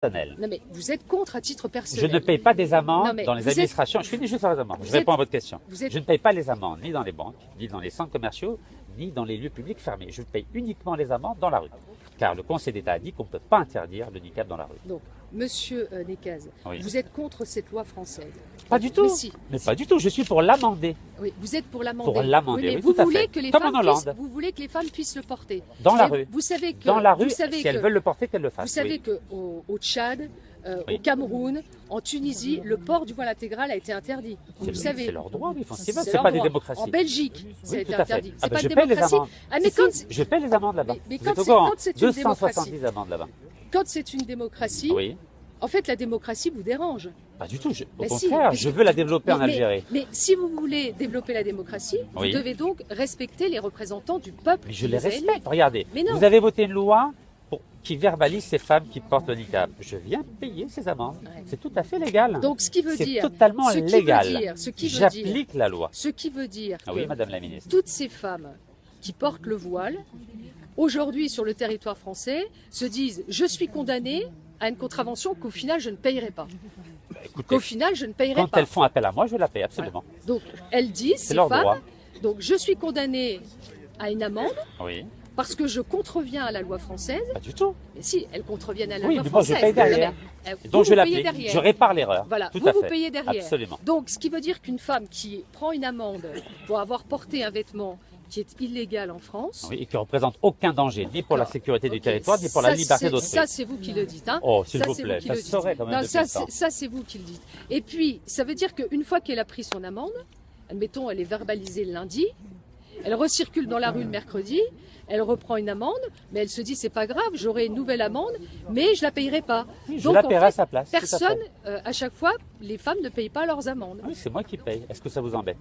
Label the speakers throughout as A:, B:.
A: personnel.
B: Non mais vous êtes contre à titre personnel.
A: Je ne paye pas des amendes
B: Non, mais
A: dans les
B: vous
A: administrations. Je finis juste sur les amendes. Je réponds à votre question.
B: vous êtes-
A: Je ne paye pas les amendes ni dans les banques, ni dans les centres commerciaux, ni dans les lieux publics fermés. Je paye uniquement les amendes dans la rue. Car le Conseil d'État a dit qu'on ne peut pas interdire le niqab dans la rue.
B: Donc, Monsieur Nekaz,
A: Oui.
B: vous êtes contre cette loi française?
A: Pas du tout.
B: Mais si.
A: Mais pas du tout. Je suis pour l'amender.
B: Oui, vous êtes pour l'amender.
A: Pour l'amender,
B: mais
A: oui,
B: vous
A: tout à
B: voulez
A: fait.
B: que les
A: Comme
B: femmes
A: en Hollande.
B: puissent, vous voulez que les femmes puissent le porter.
A: Dans la
B: Et
A: rue.
B: Vous savez que
A: Dans la rue,
B: vous savez
A: si elles
B: que-
A: veulent le porter, qu'elles le fassent.
B: Vous savez
A: Oui.
B: qu'au Tchad,
A: Oui.
B: au Cameroun, en Tunisie, le port du voile intégral a été interdit. Vous savez.
A: C'est leur droit, oui. C'est
B: leur
A: pas des
B: droit.
A: démocraties.
B: En Belgique, ça a
A: Oui,
B: été
A: tout à fait.
B: interdit.
A: Ah
B: C'est
A: ben,
B: pas
A: je
B: de
A: paye les
B: démocratie.
A: amendes.
B: Ah, mais
A: Si,
B: quand,
A: si, je paye les amendes là-bas.
B: Mais
A: Vous
B: quand
A: êtes au
B: c'est-
A: courant,
B: quand c'est une
A: 270 amendes là-bas.
B: quand c'est une démocratie,
A: Oui.
B: en fait, la démocratie vous dérange.
A: Pas du tout. Au
B: Mais si,
A: contraire,
B: mais-
A: je veux la développer en
B: Mais-
A: Algérie.
B: Mais si vous voulez développer la démocratie,
A: Oui.
B: vous devez donc respecter les représentants du peuple.
A: Mais je
B: qui
A: les
B: vous a élus.
A: respecte. Regardez,
B: Mais non.
A: vous avez voté une loi qui verbalise ces femmes qui portent le niqab. Je viens payer ces amendes.
B: Ouais.
A: C'est tout à fait légal.
B: Donc, ce qui veut
A: C'est
B: dire,
A: totalement
B: ce qui
A: légal.
B: veut dire, ce qui veut dire,
A: J'applique la loi.
B: ce qui veut dire
A: Ah oui,
B: que
A: Madame la Ministre.
B: toutes ces femmes qui portent le voile, aujourd'hui sur le territoire français, se disent je suis condamnée à une contravention qu'au final je ne payerai pas.
A: Écoutez,
B: Qu'au final je ne payerai
A: quand
B: pas.
A: elles font appel à moi, je la paye absolument.
B: Donc elles disent, ces
A: leur
B: femmes,
A: droit.
B: donc je suis condamnée à une amende
A: Oui,
B: parce que je contreviens à la loi française.
A: pas du tout.
B: Mais si, elles contreviennent à la
A: Oui,
B: loi
A: mais moi je
B: française.
A: paye derrière.
B: Non, mais,
A: Donc
B: vous
A: je
B: payez
A: l'applique.
B: derrière.
A: Je répare l'erreur.
B: Voilà,
A: Tout
B: vous
A: à
B: vous
A: fait.
B: payez derrière.
A: Absolument.
B: Donc, ce qui veut dire qu'une femme qui prend une amende pour avoir porté un vêtement qui est illégal en France.
A: Oui, et qui ne représente aucun danger, ni pour la sécurité du
B: Ok,
A: territoire, ni pour la
B: ça,
A: liberté
B: c'est-
A: d'autrui.
B: Ça, c'est vous qui le dites. Hein.
A: Oh, s'il
B: Ça,
A: vous
B: c'est
A: plaît,
B: qui
A: ça
B: le
A: se
B: dites.
A: saurait quand même
B: Non,
A: depuis
B: ça,
A: le temps.
B: ça, c'est vous qui le dites. Et puis, ça veut dire qu'une fois qu'elle a pris son amende, admettons, elle est verbalisée le lundi, elle recircule dans la rue le mercredi, elle reprend une amende, mais elle se dit c'est pas grave, j'aurai une nouvelle amende, mais je la payerai pas.
A: Oui, je
B: Donc,
A: la
B: en
A: paierai à
B: fait,
A: sa place. tout à fait.
B: personne, à chaque fois, les femmes ne payent pas leurs amendes.
A: Oui, c'est moi qui paye. Est-ce que ça vous embête?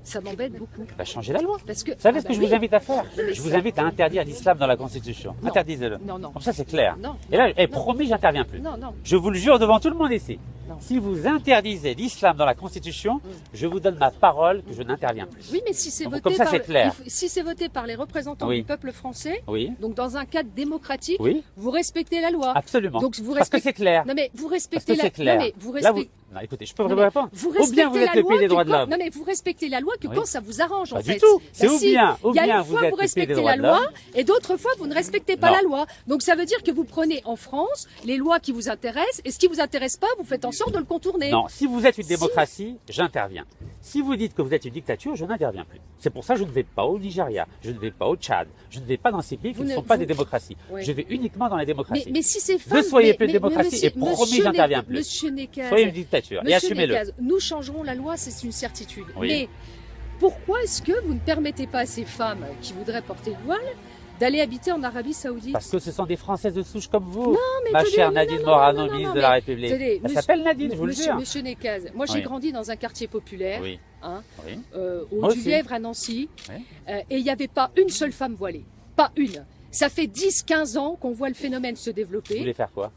B: Ça m'embête beaucoup.
A: Bah, changez la loi.
B: Parce que,
A: Vous savez
B: ah
A: ce
B: bah
A: que je
B: oui.
A: vous invite à faire?
B: mais
A: Je vous
B: ça-
A: invite à interdire l'islam dans la Constitution.
B: Non.
A: Interdisez-le.
B: Non, non.
A: Comme ça, c'est clair.
B: Non,
A: Et là,
B: non,
A: promis, j'interviens plus.
B: Non, non.
A: Je vous le jure devant tout le monde ici.
B: Non.
A: Si vous interdisez l'islam dans la Constitution, je vous donne ma parole que je n'interviens plus.
B: Oui, mais si c'est
A: Donc,
B: voté
A: comme ça,
B: par
A: c'est clair.
B: si c'est voté par les représentants
A: Oui.
B: du peuple français,
A: Oui,
B: donc dans un cadre démocratique,
A: oui,
B: vous respectez la loi.
A: absolument.
B: Donc vous
A: Parce que
B: respectez-
A: c'est clair.
B: Non mais vous
A: Parce
B: respectez
A: que
B: la
A: c'est clair.
B: Non mais vous
A: Là,
B: respectez
A: Non, écoutez, je peux
B: Non,
A: vous
B: mais
A: répondre.
B: vous
A: Ou bien
B: respectez
A: vous êtes
B: la
A: le
B: loi
A: pays des
B: que
A: droits de
B: quand-
A: l'homme.
B: Non mais vous respectez la loi que
A: Oui.
B: quand ça vous arrange en
A: Pas
B: fait.
A: du tout. C'est
B: Bah
A: ou
B: si,
A: bien
B: il y a une
A: vous
B: fois
A: êtes
B: vous
A: le pays des
B: respectez
A: droits
B: la
A: de
B: loi
A: l'homme.
B: et d'autres fois vous ne respectez pas
A: Non.
B: la loi. Donc ça veut dire que vous prenez en France les lois qui vous intéressent et ce qui vous intéresse pas, vous faites en sorte de le contourner.
A: Non, si vous êtes une
B: Si.
A: démocratie, j'interviens. Si vous dites que vous êtes une dictature, je n'interviens plus. C'est pour ça que je ne vais pas au Nigeria, je ne vais pas au Tchad, je ne vais pas dans ces pays qui
B: Vous
A: ne
B: ne-
A: sont pas
B: vous-
A: des démocraties.
B: Oui.
A: Je vais uniquement dans les démocraties.
B: Mais si ces
A: Ne
B: femmes,
A: soyez
B: mais-
A: plus de
B: mais
A: démocratie
B: monsieur-
A: et promis,
B: monsieur
A: j'interviens
B: Nekaz-
A: plus.
B: Monsieur Nekaz,
A: Soyez une dictature et
B: Monsieur
A: assumez-le.
B: Nekaz, nous changerons la loi, c'est une certitude.
A: Oui.
B: Mais pourquoi est-ce que vous ne permettez pas à ces femmes qui voudraient porter le voile d'aller habiter en Arabie Saoudite?
A: Parce que ce sont des Françaises de souche comme vous.
B: mais
A: Ma
B: attendez,
A: chère
B: non,
A: Nadine
B: non,
A: Morano,
B: non, non,
A: ministre
B: non,
A: de la
B: mais
A: République.
B: attendez,
A: Elle
B: monsieur-
A: s'appelle Nadine, je vous le
B: Monsieur,
A: jure.
B: Monsieur Nekaz, moi j'ai
A: Oui.
B: grandi dans un quartier populaire,
A: Oui,
B: hein,
A: oui.
B: au
A: Moi
B: du
A: aussi.
B: Lièvre à Nancy,
A: Oui.
B: et il n'y avait pas une seule femme voilée. Pas une. Ça fait 10-15 ans qu'on voit le phénomène se
A: Vous
B: développer.
A: voulez faire quoi?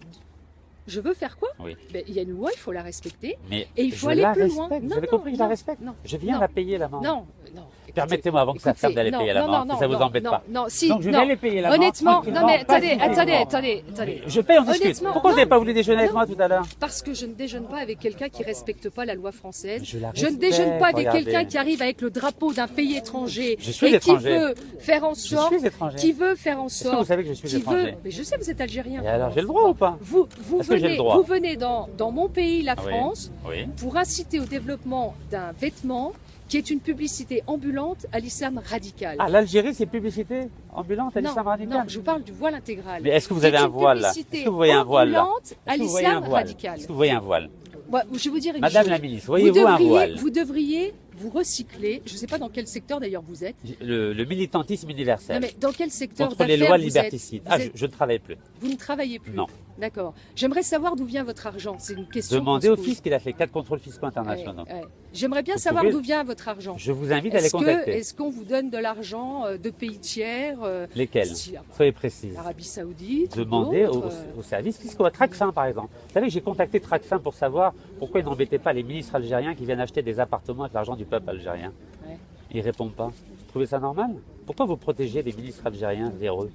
B: Je veux faire quoi?
A: Oui.
B: Ben, il y a une loi, il faut la respecter.
A: Mais
B: Et il faut
A: je
B: aller
A: la
B: plus
A: respecte.
B: loin.
A: Vous
B: Non,
A: avez
B: non,
A: compris, je la
B: non,
A: respecte.
B: non,
A: Je viens
B: non.
A: la payer l'amende.
B: Non, non.
A: Permettez-moi avant que ça ferme d'aller payer l'amende, si ça vous embête pas.
B: Non, si,
A: Donc je vais
B: non.
A: aller payer l'amende.
B: Honnêtement,
A: tranquillement,
B: non mais
A: pas
B: attendez,
A: difficilement.
B: attendez.
A: Je paye, on discute.
B: Honnêtement,
A: Pourquoi vous
B: non.
A: n'avez pas voulu déjeuner avec
B: Non.
A: moi tout à l'heure?
B: Parce que je ne déjeune pas avec quelqu'un qui respecte pas la loi française.
A: Je la
B: Je ne
A: respecte,
B: déjeune pas avec
A: regardez.
B: quelqu'un qui arrive avec le drapeau d'un pays étranger
A: Je suis
B: et qui
A: étranger.
B: veut faire en
A: Je
B: sorte,
A: suis étranger.
B: qui veut faire en
A: Est-ce que
B: sorte,
A: vous savez que je suis
B: qui
A: étranger?
B: veut. Mais je sais, vous êtes algérien.
A: Et alors, j'ai le droit ou pas?
B: Vous
A: Est-ce que j'ai le droit?
B: vous venez dans mon pays, la
A: Oui.
B: France,
A: Oui.
B: pour inciter au développement d'un vêtement qui est une publicité ambulante à l'islam radical.
A: Ah, l'Algérie, c'est publicité ambulante à
B: non,
A: l'islam radical?
B: non, je vous parle du voile intégral.
A: Mais est-ce que vous
B: C'est
A: avez un
B: une
A: voile là?
B: publicité
A: Est-ce que vous voyez un voile là?
B: ambulante à
A: Est-ce que vous voyez un
B: l'islam
A: voile?
B: radical.
A: Est-ce que vous voyez un voile?
B: Ouais, je vais vous dire une
A: Madame
B: chose.
A: la ministre, voyez-vous un voile?
B: Vous devriez vous recycler. Je ne sais pas dans quel secteur d'ailleurs vous êtes.
A: Le militantisme universel.
B: Non, mais dans quel secteur
A: Contre les
B: d'affaires
A: lois
B: vous
A: liberticides.
B: êtes
A: Ah,
B: Vous êtes-
A: je ne travaille plus.
B: Vous ne travaillez plus.
A: Non.
B: D'accord. J'aimerais savoir d'où vient votre argent. C'est une question.
A: Demandez
B: qu'on
A: au
B: se
A: fisc,
B: pose.
A: il a fait 4 contrôles fiscaux internationaux.
B: Ouais, ouais. J'aimerais bien
A: Vous
B: savoir
A: pouvez-
B: d'où vient votre argent.
A: Je vous invite à les contacter.
B: Est-ce qu'on vous donne de l'argent de pays tiers
A: Lesquels?
B: style
A: Soyez précis.
B: L'Arabie Saoudite. ou
A: Demandez
B: d'autres,
A: aux services fiscaux, à Tracfin par exemple. Vous savez, j'ai contacté Tracfin pour savoir pourquoi ils n'embêtaient pas les ministres algériens qui viennent acheter des appartements avec l'argent du peuple algérien.
B: Ouais.
A: Ils répondent pas. trouvez ça normal? Pourquoi vous protégez les ministres algériens véreux?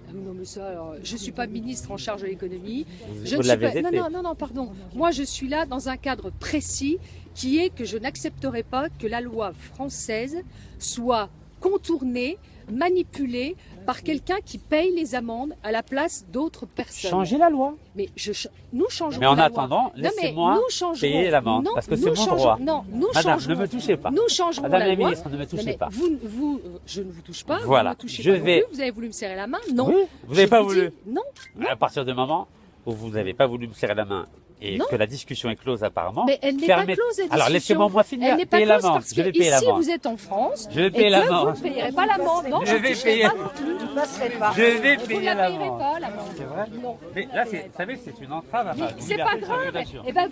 B: Ah non, mais ça, alors, je ne suis pas ministre en charge de l'économie. Je
A: Vous
B: ne suis
A: l'avez
B: pas.
A: été.
B: Non, pardon. Moi, je suis là dans un cadre précis qui est que je n'accepterai pas que la loi française soit contournée, manipulée par quelqu'un qui paye les amendes à la place d'autres personnes.
A: Changez la loi.
B: Mais nous changerons
A: Mais en
B: la loi.
A: attendant,
B: Non, mais
A: laissez-moi
B: nous changerons-
A: payer l'amende,
B: non,
A: parce que
B: nous
A: c'est mon
B: changerons-
A: droit.
B: Non, nous
A: Madame,
B: changerons.
A: ne me touchez pas.
B: Nous changerons
A: Madame
B: la
A: la
B: loi.
A: ministre, ne me touchez
B: Non, mais
A: pas.
B: je ne vous touche pas.
A: Voilà,
B: Vous ne me touchez
A: je
B: pas non
A: vais-
B: plus. Vous avez voulu me serrer la main? Non.
A: Oui, vous n'avez
B: Je
A: pas
B: vous
A: voulu.
B: dis non.
A: À partir du moment où vous n'avez pas voulu me serrer la main et
B: Non.
A: que la discussion est close apparemment,
B: Mais elle n'est pas
A: permet-
B: close, la
A: Alors
B: discussion.
A: laissez-moi finir,
B: Elle n'est pas
A: payer
B: close
A: l'amende.
B: parce
A: Je vais
B: que
A: payer
B: ici,
A: l'amende.
B: vous êtes en France.
A: Je vais
B: et
A: payer
B: que
A: l'amende.
B: Vous ne payerez pas l'amende. Non,
A: Je vais
B: ne
A: payer.
B: pas non plus.
C: Je ne passerai pas.
A: Je vais
B: Vous ne
A: payer
B: la payerez
A: l'amende.
B: pas, l'amende.
A: C'est vrai?
B: Non.
A: Mais là, vous savez, c'est une entrave à ma
B: C'est
A: liberté
B: pas
A: de
B: grave.
A: circulation.
B: Eh ben,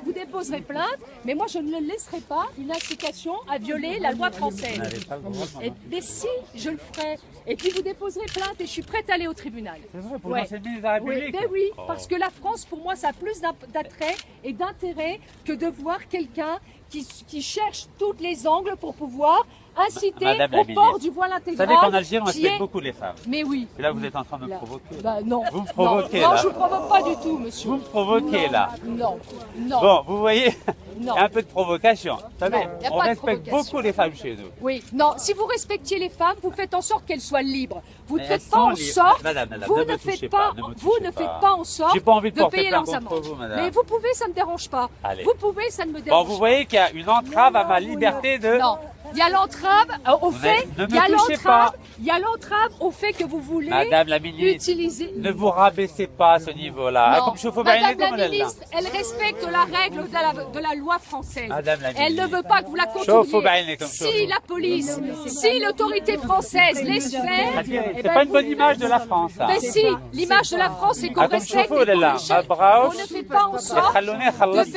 B: vous déposerez plainte, mais moi je ne laisserai pas une incitation à violer la loi française.
A: Vous n'avez pas le droit de m'en
B: Mais si, je le ferai. Et puis vous déposerez plainte et je suis prête à aller au tribunal.
A: C'est vrai, pour
B: Ouais.
A: l'ancien ministre de la
B: Oui,
A: République.
B: ben oui,
A: Oh.
B: parce que la France, pour moi, ça a plus d'attrait et d'intérêt que de voir quelqu'un qui cherche tous les angles pour pouvoir inciter
A: Madame la
B: au port
A: ministre,
B: du voile
A: Vous
B: intégral.
A: savez qu'en Algérie, on
B: qui
A: respecte
B: est-
A: beaucoup les femmes.
B: Mais oui.
A: Et là, vous êtes en train de me
B: Là.
A: provoquer.
B: Bah non.
A: Vous me provoquez,
B: non,
A: là.
B: Non, je ne provoque pas du tout, monsieur.
A: Vous me provoquez,
B: Non,
A: là.
B: Non, non.
A: Bon, vous voyez, il y
B: Non.
A: a un peu de provocation. Vous savez,
B: Non, il y a
A: on
B: pas de
A: respecte
B: provocation.
A: beaucoup les femmes chez nous.
B: Oui, non, si vous respectiez les femmes, vous faites en sorte qu'elles soient libres. Vous ne
A: Mais
B: faites
A: elles
B: pas
A: sont
B: en
A: libres.
B: sorte,
A: Madame,
B: vous
A: ne
B: ne
A: me touchez
B: faites
A: pas,
B: pas,
A: ne me
B: vous
A: touchez
B: ne
A: pas.
B: faites pas en sorte
A: J'ai pas envie de
B: de
A: porter
B: payer
A: plainte
B: leurs
A: contre
B: amendes.
A: vous, madame.
B: Mais vous pouvez, ça ne me dérange pas.
A: Allez.
B: Vous pouvez, ça ne me
A: Bon,
B: dérange
A: vous voyez qu'il y a une entrave à ma liberté de...
B: Non, il y a l'entrave au fait,
A: ne me
B: il y a
A: touchez
B: l'entrave,
A: pas.
B: il y a l'entrave au fait que vous voulez
A: Madame la ministre,
B: utiliser.
A: ne vous rabaissez pas à ce niveau-là.
B: Non.
A: Comme je vous
B: Madame la ministre, elle respecte la règle de la loi française.
A: Madame la
B: Elle ne
A: ministre.
B: veut pas que vous la
A: Chauffe au bain,
B: contourniez.
A: comme
B: Si
A: chauffe.
B: la police, si l'autorité française laisse faire,
A: C'est
B: eh
A: pas
B: ben,
A: une bonne image de la France, ça.
B: Mais si, l'image de la France, c'est qu'on
A: Ah, comme
B: respecte
A: chauffe,
B: et qu'on
A: là.
B: ne cherche-
A: Abraouch.
B: on ne fait pas en sorte
A: خلوني أخلص.
B: de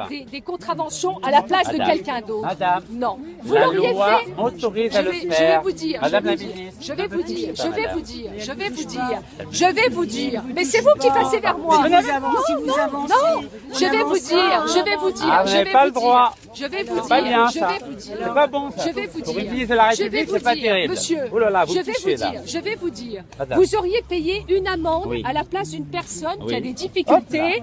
B: payer des contraventions à la place de
A: Madame.
B: quelqu'un d'autre.
A: Madame.
B: Non. Vous
A: La
B: l'auriez
A: loi
B: fait.
A: m'autorise à le
B: Je vais
A: faire.
B: vous dire.
A: Madame
B: je
A: la
B: vais vous dire,
A: ministre,
B: Je vais
A: ne
B: vous
A: me
B: dire.
A: touchez pas,
B: Je vais
A: madame.
B: vous dire. Je vais vous dire. Je vais vous dire. Mais c'est vous qui passez vers moi.
C: Si vous avancez, vous avancez.
B: Non, je vais vous dire, je vais vous dire,
A: Ah, vous
B: je
A: n'avez
B: vais
A: pas
B: vous
A: le droit.
B: dire, je vais vous
A: C'est pas
B: dire,
A: bien,
B: je
A: ça.
B: vais vous dire.
A: C'est pas bon, ça.
B: Je vais vous
A: Pour
B: dire.
A: une ministre de la
B: Je vais
A: République,
B: vous
A: c'est pas
B: dire,
A: terrible.
B: Monsieur,
A: Oh là là, vous
B: je
A: me
B: vais
A: touchez,
B: vous
A: là.
B: dire, je vais vous dire.
A: Madame.
B: Vous auriez payé une amende
A: Oui.
B: à la place d'une personne qui a
A: Oui.
B: des difficultés.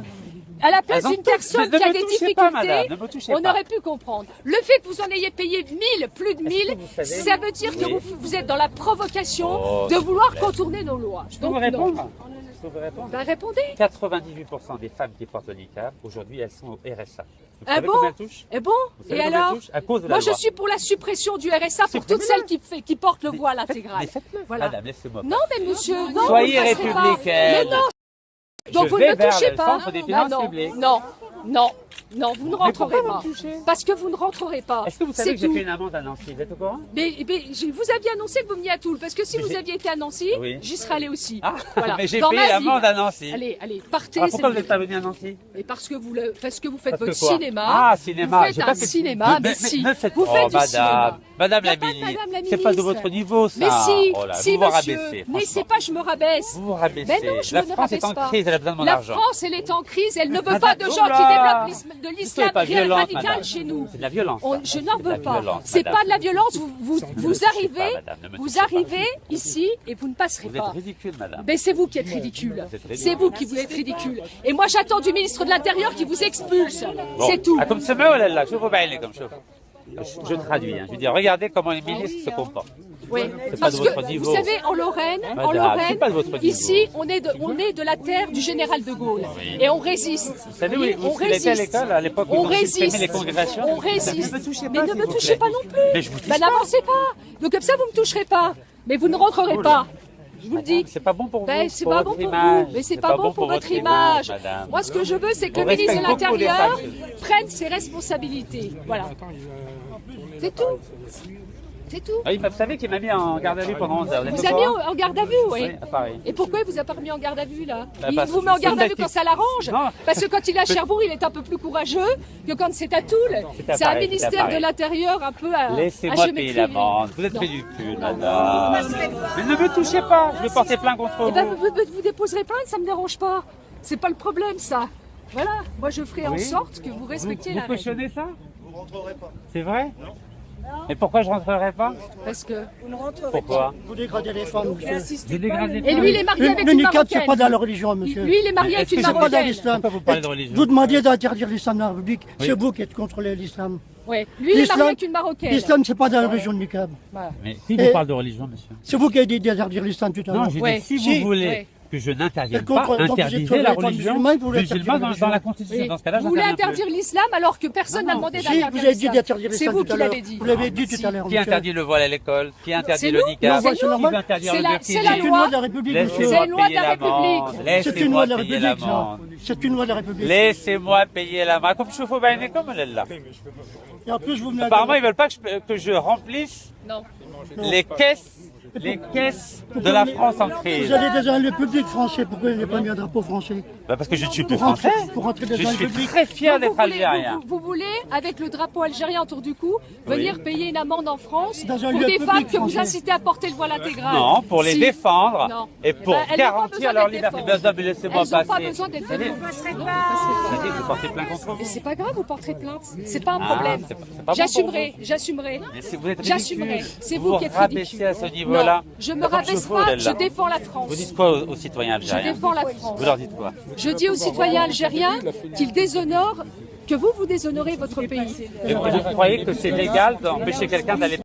B: À la place
A: Elles ont
B: d'une
A: toutes-
B: personne
A: ne
B: qui a
A: me
B: des
A: touchez pas,
B: difficultés,
A: madame, ne me touchez
B: on
A: pas.
B: aurait pu comprendre. Le fait que vous en ayez payé 1000, plus de 1000,
A: que vous savez-
B: ça veut dire que
A: Oui.
B: vous êtes dans la provocation
A: Oh,
B: de
A: s'il vous
B: vouloir
A: plaît.
B: contourner nos lois.
A: Je peux vous
B: Donc, non.
A: répondre Je peux vous répondre
B: Ben, répondez.
A: 98% des femmes qui portent le niqab, aujourd'hui, elles sont au RSA. Vous
B: Ah
A: savez
B: bon
A: combien elles touchent
B: Et bon
A: Vous savez
B: Et
A: combien
B: alors
A: elles touchent À cause de la
B: Moi, je
A: loi.
B: suis pour la suppression du RSA pour toutes
A: Supprimez-le.
B: celles qui portent le voile intégral.
A: Mais faites-le.
B: Voilà.
A: Madame, laissez-moi.
B: Non, mais monsieur, non,
A: Soyez
B: vous ne passerez pas.
A: républicaine.
B: Mais non. Donc
A: Je
B: vous
A: vais
B: ne me
A: vers
B: touchez
A: le
B: pas.
A: centre des finances
B: non,
A: publiques.
B: non, non, non, vous ne rentrerez
A: pourquoi
B: pas.
A: vous me touchez
B: Parce que vous ne rentrerez pas.
A: Est-ce que vous savez
B: C'est
A: que j'ai
B: tout.
A: fait une amende à Nancy Vous êtes au courant
B: Mais vous aviez annoncé que vous veniez à Toul, parce que si
A: Mais
B: vous
A: j'ai-
B: aviez été à Nancy,
A: Oui.
B: j'y serais allé aussi.
A: Ah,
B: Voilà.
A: mais j'ai
B: Dans
A: payé
B: ma
A: l'amende
B: vie.
A: à Nancy.
B: Allez, partez.
A: Ah,
B: c'est
A: pourquoi vous
B: mieux.
A: n'êtes pas venu à Nancy
B: Et parce que vous faites
A: Parce que
B: votre
A: quoi
B: cinéma.
A: Ah, cinéma.
B: Vous
A: j'ai
B: faites
A: pas
B: un
A: fait-
B: cinéma, mais si.
A: ne faites
B: Vous faites
A: oh,
B: du
A: madame,
B: cinéma.
A: Madame
B: Y a
A: la
B: pas de
A: ministre,
B: Madame la
A: c'est pas de
B: ministre.
A: votre niveau, ça.
B: Mais si,
A: Oh là,
B: si,
A: vous vous
B: monsieur.
A: rabaissez.
B: Mais
A: franchement.
B: c'est pas je me rabaisse.
A: Vous vous rabaissez.
B: Mais non, je
A: la
B: me
A: France
B: rabaisse
A: est en
B: pas.
A: crise, elle a besoin de mon
B: La
A: argent.
B: France, elle est en crise, elle ne veut
A: Madame,
B: pas de gens
A: oula.
B: qui développent de
A: Soyez
B: l'islam
A: pas violente,
B: radical
A: madame.
B: chez nous.
A: C'est de la violence. ça.
B: Je n'en
A: C'est de la
B: veux pas.
A: violence,
B: C'est
A: madame.
B: pas de la violence. Vous
A: touchez pas,
B: arrivez,
A: madame, ne me
B: vous
A: touchez pas.
B: arrivez ici et vous ne passerez
A: Vous êtes
B: pas.
A: ridicule, madame.
B: Mais c'est vous qui êtes ridicule.
A: Vous êtes ridicule.
B: C'est vous qui vous êtes ridicule. Et moi, j'attends du ministre de l'Intérieur qui vous expulse.
A: Bon.
B: C'est tout.
A: Ah, comme ce mot, là, là, je vous baille comme chauffe. Je traduis, hein. Je veux dire, regardez comment les ministres se comportent.
B: Oui.
A: C'est pas
B: Parce
A: de votre
B: que
A: niveau.
B: vous savez, en Lorraine,
A: Madame, c'est pas de votre niveau.
B: ici, on est de la terre du général de Gaulle. Et on résiste.
A: Vous savez, oui,
B: on
A: vous étiez à
B: résiste.
A: l'école, à l'époque où
B: On
A: ils ont supprimé
B: résiste.
A: les congrégations.
B: On résiste.
A: Ne me touchez
B: Mais
A: pas,
B: ne
A: s'il
B: me
A: vous
B: touchez
A: plaît.
B: pas non plus.
A: Mais je vous touche
B: Ben, n'avancez pas. Donc comme ça, vous me toucherez pas. Mais vous ne rentrerez pas. Je vous le dis.
A: C'est pas bon pour vous.
B: Ben, c'est
A: pour
B: pas
A: votre
B: bon pour
A: image.
B: vous, mais c'est pas bon pour votre image.
A: madame.
B: Moi, ce que je veux, c'est que
A: On
B: le ministre de
A: respecte beaucoup les
B: l'Intérieur
A: femmes.
B: prenne ses responsabilités. Voilà. C'est tout. C'est tout.
A: Oui, vous savez qu'il m'a mis en garde à vue pendant 11 heures. Vous êtes
B: Vous
A: au
B: a mis
A: courant
B: en garde à vue, oui.
A: Oui, à Paris.
B: Et pourquoi il vous a pas remis en garde à vue là
A: Bah,
B: Il
A: parce
B: vous
A: que
B: met en
A: c'est
B: garde à vue
A: tactique.
B: quand ça l'arrange.
A: Non.
B: Parce que quand il est à Cherbourg, il est un peu plus courageux que quand c'est à Toul.
A: C'est à
B: C'est un
A: Paris, c'est à
B: ministère de
A: Paris.
B: l'Intérieur un peu à
A: Laissez-moi
B: géométrie
A: payer
B: variable.
A: l'amende. Vous êtes
B: Non.
A: ridicule, madame. Mais ne me touchez pas. Je vais porter plainte contre
B: Eh ben,
A: vous.
B: vous déposerez plainte, ça me dérange pas. C'est pas le problème, ça. Voilà. Moi, je ferai en
A: Oui.
B: sorte que vous respectiez
A: Vous
B: la règle.
A: cautionnez ça Vous rentrerez pas. C'est vrai Et pourquoi je rentrerai pas?
B: Parce que...
A: Pourquoi?
D: Vous dégradez les femmes, monsieur.
A: J'ai dégradé.
B: Et lui, il est marié avec
D: Le
B: une
D: niqab,
B: Marocaine.
D: c'est pas dans la religion, monsieur.
B: Lui, il est marié avec
A: Est-ce
B: une
A: que
D: C'est pas dans
B: Marocaine.
D: l'islam.
A: Pourquoi vous parlez de religion?
D: Vous demandiez d'interdire l'islam dans la République.
A: Oui.
D: C'est vous qui êtes contre l'islam.
B: Ouais. Lui, il est marié avec une Marocaine.
D: L'islam, c'est pas dans la religion de niqab.
A: Mais qui vous
D: Et-
A: parle de religion, monsieur?
D: C'est vous qui avez dit d'interdire l'islam tout à l'heure.
A: Non, j'ai
B: Ouais.
A: dit si
D: Si.
A: vous voulez
B: Ouais.
A: que je n'intervienne
D: Et contre-
A: pas,
D: donc vous êtes
A: interdisez
D: sur
A: la
D: les femmes
A: religion
D: musulmanes, vous voulez
A: musulmane
D: interdire
A: dans la
D: la
A: Constitution.
B: Oui.
A: Dans ce cas-là,
B: Vous voulez
A: j'interviens
B: interdire l'islam alors que personne n'a demandé
D: Si,
B: d'interdire
D: vous avez dit
B: l'islam.
D: d'interdire
B: C'est
D: l'islam
B: vous
D: tout à
B: qui
D: l'heure.
B: l'avez dit.
D: Vous l'avez dit tout à l'heure.
A: plus. Qui
D: monsieur.
A: interdit le voile à l'école? Qui interdit
B: C'est
A: le
B: nous.
A: niqab?
D: C'est
A: Qui
D: normal.
A: veut interdire
B: C'est
A: le
B: la-
A: burkini?
B: c'est la
D: C'est une
B: loi.
D: loi de la République, monsieur.
B: C'est
A: Laissez-moi
B: une loi de
A: payer
B: la
A: l'amende.
B: République.
D: C'est une loi de la
A: Laissez-moi payer
D: République, ça.
A: l'amende.
D: C'est une loi de la République.
A: Laissez-moi payer l'amende. Comme je fais بينكم ولا لا?
D: Et en plus, vous venez
A: Apparemment, ils veulent pas que je remplisse
B: Non.
A: les caisses de la France en
D: Vous
A: crise.
D: allez dans un lieu public français. Pourquoi il n'y a pas mis un drapeau français?
A: Bah parce que je ne suis plus
D: Pour rentrer,
A: français.
D: pour rentrer dans
A: Je
D: un
A: suis
D: public.
A: très fier
B: Donc,
A: d'être
B: vous voulez-
A: algérien.
B: vous voulez, avec le drapeau algérien autour du cou, venir payer une amende en France
D: Dans un
B: pour
D: lieu
B: des
D: public
B: femmes que vous
D: français.
B: incitez à porter le voile intégral.
A: Non, pour les
B: Si.
A: défendre
B: Non.
A: et
B: Eh
A: pour
B: ben, elles n'ont pas
A: garantir
B: besoin
A: leur
B: d'être
A: liberté.
B: défendues.
A: Ben, non, mais laissez-moi
B: Elles n'ont pas
A: passer.
B: besoin d'être
A: Vous savez,
B: défendues.
A: vous portez plainte contre vous.
B: Mais c'est pas grave, vous porterez plainte. C'est pas un
A: Ah,
B: problème.
A: c'est pas bon pour
B: J'assumerai, j'assumerai.
A: Mais si vous êtes
B: J'assumerai.
A: ridicule,
B: C'est
A: vous
B: vous qui êtes
A: rabaissez
B: ridicule.
A: à ce niveau-là.
B: Non, je me
A: Comme
B: rabaisse
A: je fais,
B: pas,
A: là.
B: je défends la France.
A: Vous dites quoi aux citoyens
B: Je
A: algériens?
B: défends la France.
A: Vous leur dites quoi?
B: Je dis aux citoyens algériens qu'ils déshonorent, que vous déshonorez votre pays.
A: Et vous croyez que c'est légal d'empêcher quelqu'un d'aller